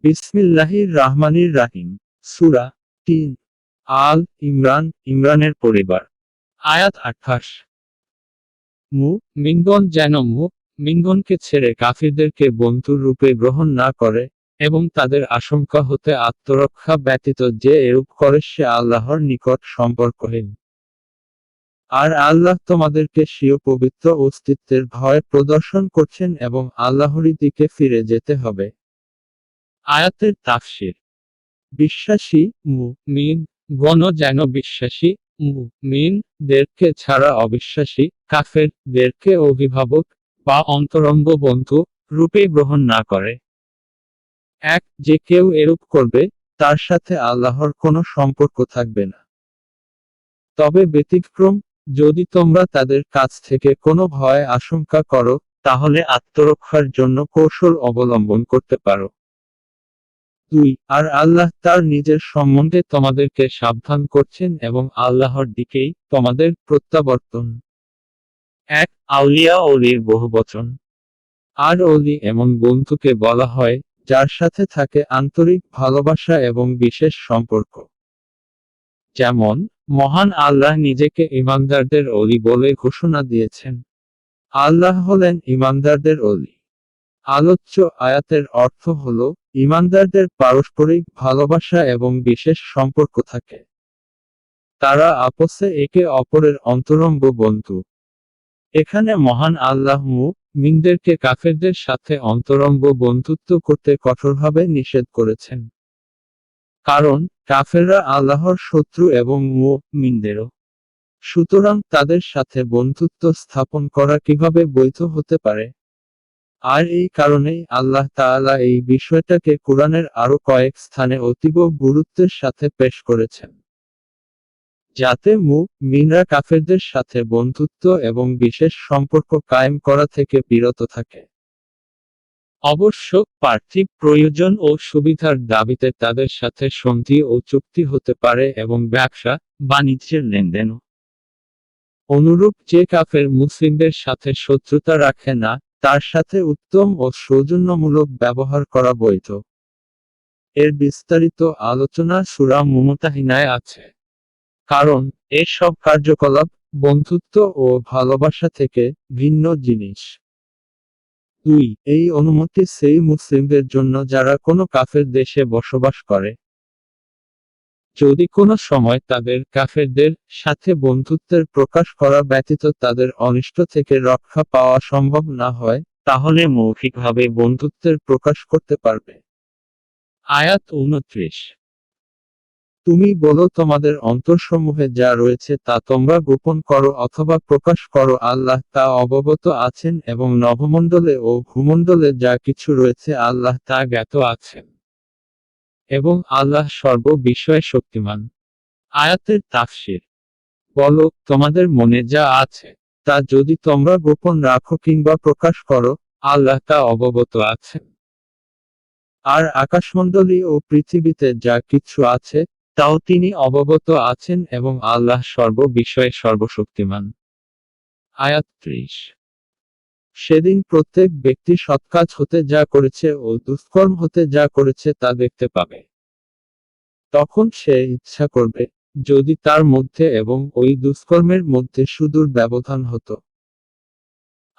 বিসমিল্লাহির রাহমানির রাহিম। সূরা ৩ আল ইমরান, ইমরানের পরিবার। আয়াত ২৮। মিনগণ যেন মিনগণকে ছেড়ে কাফিরদেরকে বন্ধুর রূপে গ্রহণ না করে, এবং তাদের আশঙ্কা হতে আত্মরক্ষা ব্যতীত যে এরূপ করে সে আল্লাহর নিকট সম্পর্কহীন। আর আল্লাহ তোমাদেরকে স্বীয় পবিত্র অস্তিত্বের ভয় প্রদর্শন করছেন এবং আল্লাহরই দিকে ফিরে যেতে হবে। আয়াতের তাফসীর। বিশ্বাসী মুমিন গণ যেন বিশ্বাসী মুমিন দেরকে ছাড়া অবিশ্বাসী কাফের দেরকে অভিভাবক বা অন্তরঙ্গ বন্ধু রূপে গ্রহণ না করে। যে কেউ এরূপ করবে, তার সাথে আল্লাহর কোনো সম্পর্ক থাকবে না। তবে ব্যতিক্রম, যদি তোমরা তাদের কাছ থেকে কোনো ভয় আশঙ্কা করো, তাহলে আত্মরক্ষার জন্য কৌশল অবলম্বন করতে পারো। আর আল্লাহ তার নিজের সম্বন্ধে তোমাদেরকে সাবধান করছেন এবং আল্লাহর দিকেই তোমাদের প্রত্যাবর্তন। আউলিয়া ওলির বহুবচন। আর ওলি এমন বন্ধুকে বলা হয় যার সাথে থাকে আন্তরিক ভালোবাসা এবং বিশেষ সম্পর্ক। যেমন, মহান আল্লাহ নিজেকে ঈমানদারদের ওলি বলে ঘোষণা দিয়েছেন। আল্লাহ হলেন ঈমানদারদের ওলি। আলোচ্য আয়াতের অর্থ হল, ঈমানদারদের পারস্পরিক ভালোবাসা এবং বিশেষ সম্পর্ক থাকে। তারা আপসে একে অপরের অন্তরঙ্গ বন্ধু। এখানে মহান আল্লাহ মুমিনদেরকে কাফেরদের সাথে অন্তরঙ্গ বন্ধুত্ব করতে কঠোরভাবে নিষেধ করেছেন। কারণ কাফেররা আল্লাহর শত্রু এবং মুমিনদেরও। সুতরাং তাদের সাথে বন্ধুত্ব স্থাপন করা কিভাবে বৈধ হতে পারে? আর এই কারণেই আল্লাহ তাআলা এই বিষয়টাকে কুরআনের আরো কয়েক স্থানে অতীব গুরুত্বের সাথে পেশ করেছেন, যাতে মুমিনরা কাফেরদের সাথে বন্ধুত্ব এবং বিশেষ সম্পর্ক কায়েম করা থেকে বিরত থাকে। অবশ্য পার্থিব প্রয়োজন ও সুবিধার দাবিতে তাদের সাথে সন্ধি ও চুক্তি হতে পারে এবং ব্যবসা বাণিজ্যের লেনদেনও। অনুরূপ যে কাফের মুসলিমদের সাথে শত্রুতা রাখে না, তার সাথে উত্তম ও সৌজন্যমূলক ব্যবহার করা বৈধ। এর বিস্তারিত আলোচনা সূরা মুমতাহিনায় আছে। কারণ এসব কার্যকলাপ বন্ধুত্ব ও ভালোবাসা থেকে ভিন্ন জিনিস। এই অনুমতি সেই মুসলিমদের জন্য যারা কোনো কাফের দেশে বসবাস করে। যদি কোনো সময় তাদের কাফেরদের সাথে বন্ধুত্বের প্রকাশ করা ব্যতীত তাদের অনিষ্ট থেকে রক্ষা পাওয়া সম্ভব না হয়, তাহলে মৌখিকভাবে বন্ধুত্বের প্রকাশ করতে পারবে। আয়াত ২৯। তুমি বলো, তোমাদের অন্তরসমূহে যা রয়েছে তা তোমরা গোপন করো অথবা প্রকাশ করো, আল্লাহ তা অবগত আছেন, এবং নভমণ্ডলে ও ভূমণ্ডলে যা কিছু রয়েছে আল্লাহ তা জ্ঞাত আছেন। এবং আল্লাহ সর্ব বিষয়ে শক্তিমান। আয়াতের তাফসীর। বলো, তোমাদের মনে যা আছে তা যদি তোমরা গোপন রাখো কিংবা প্রকাশ করো, আল্লাহ তা অবগত আছেন। আর আকাশমণ্ডলী ও পৃথিবীতে যা কিছু আছে তাও তিনি অবগত আছেন, এবং আল্লাহ সর্ব বিষয়ে সর্বশক্তিমান। আয়াত ৩০। সেদিন প্রত্যেক ব্যক্তি সৎকাজ হতে যা করেছে ও দুষ্কর্ম হতে যা করেছে তা দেখতে পাবে। তখন সে ইচ্ছা করবে, যদি তার মধ্যে এবং ওই দুষ্কর্মের মধ্যে সুদূর ব্যবধান হতো।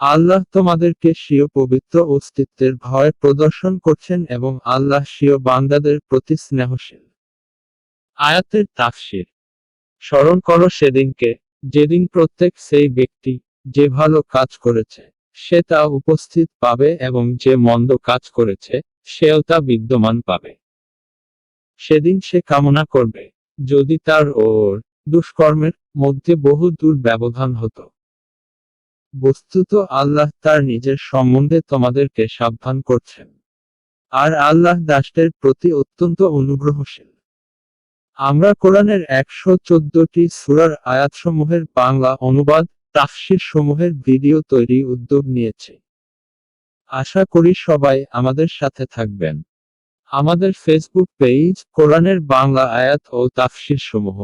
আল্লাহ তোমাদেরকে স্বীয় পবিত্র অস্তিত্বের ভয় প্রদর্শন করছেন এবং আল্লাহ স্বীয় বান্দাদের প্রতি স্নেহশীল। আয়াতের তাফসীর। স্মরণ করো সেদিনকে, যেদিন প্রত্যেক সেই ব্যক্তি যে ভালো কাজ করেছে সে তা উপস্থিত পাবে এবং যে মন্দ কাজ করেছে সেও তা বিদ্যমান পাবে। সেদিন সে কামনা করবে, যদি তার ওর দুষ্কর্মের মধ্যে বহু দূর ব্যবধান হতো। বস্তুত আল্লাহ তার নিজের সম্বন্ধে তোমাদেরকে সাবধান করছেন। আর আল্লাহ দাসদের প্রতি অত্যন্ত অনুগ্রহশীল। আমরা কোরআনের ১১৪টি সূরার আয়াতসমূহের বাংলা অনুবাদ তাফসীর সমূহের ভিডিও তৈরি উদ্যোগ নিয়েছি। আশা করি সবাই আমাদের সাথে থাকবেন। আমাদের ফেসবুক পেজ কোরআনের বাংলা আয়াত ও তাফসীর সমূহ।